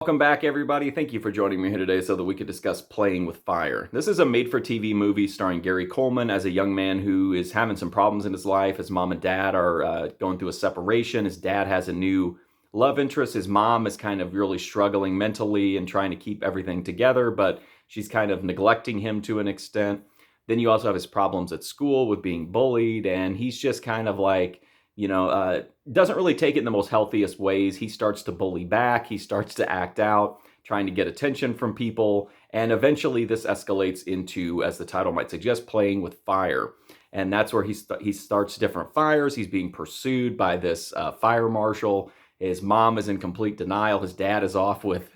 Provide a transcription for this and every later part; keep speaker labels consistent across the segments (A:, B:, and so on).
A: Welcome back, everybody. Thank you for joining me here today so that we could discuss Playing with Fire. This is a made-for-TV movie starring Gary Coleman as a young man who is having some problems in his life. His mom and dad are going through a separation. His dad has a new love interest. His mom is kind of really struggling mentally and trying to keep everything together, but she's kind of neglecting him to an extent. Then you also have his problems at school with being bullied, and he's just kind of like, doesn't really take it in the most healthiest ways. He starts to bully back. He starts to act out, trying to get attention from people. And eventually this escalates into, as the title might suggest, playing with fire. And that's where he starts different fires. He's being pursued by this fire marshal. His mom is in complete denial. His dad is off with,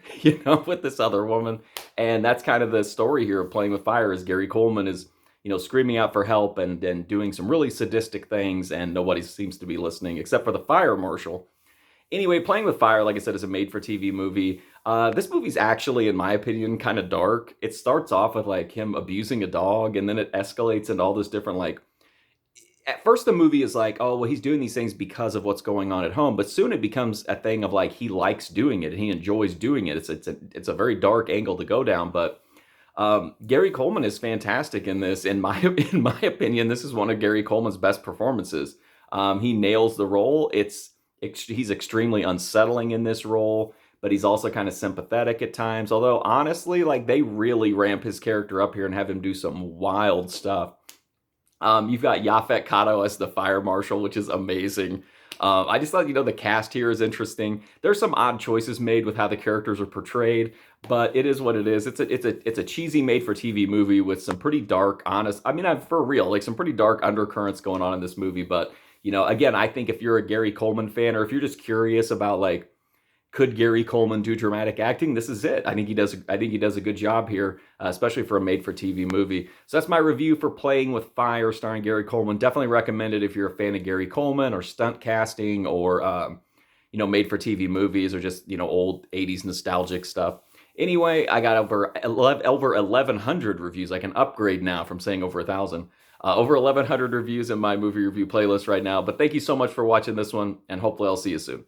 A: with this other woman. And that's kind of the story here of Playing with Fire, is Gary Coleman is screaming out for help and doing some really sadistic things, and nobody seems to be listening except for the fire marshal. Anyway, Playing with Fire, like I said, is a made-for-TV movie. This movie's actually, in my opinion, kind of dark. It starts off with like him abusing a dog, and then it escalates into all this different at first the movie is like, oh, well, he's doing these things because of what's going on at home, but soon it becomes a thing of like he likes doing it and he enjoys doing it. It's a very dark angle to go down, but Gary Coleman is fantastic in this. In my opinion, this is one of Gary Coleman's best performances. He nails the role. He's extremely unsettling in this role, but he's also kind of sympathetic at times. Although honestly, like they really ramp his character up here and have him do some wild stuff. You've got Yaphet Kotto as the fire marshal, which is amazing. I just thought, the cast here is interesting. There's some odd choices made with how the characters are portrayed, but it is what it is. It's a cheesy made-for-TV movie with some pretty dark, honest, for real, like some pretty dark undercurrents going on in this movie. But, again, I think if you're a Gary Coleman fan, or if you're just curious about, like, could Gary Coleman do dramatic acting? This is it. I think he does a good job here, especially for a made-for-TV movie. So that's my review for Playing with Fire, starring Gary Coleman. Definitely recommend it if you're a fan of Gary Coleman or stunt casting or made-for-TV movies or just old '80s nostalgic stuff. Anyway, I got over 1,100 reviews. I can upgrade now from saying over 1,000. Over 1,100 reviews in my movie review playlist right now. But thank you so much for watching this one, and hopefully I'll see you soon.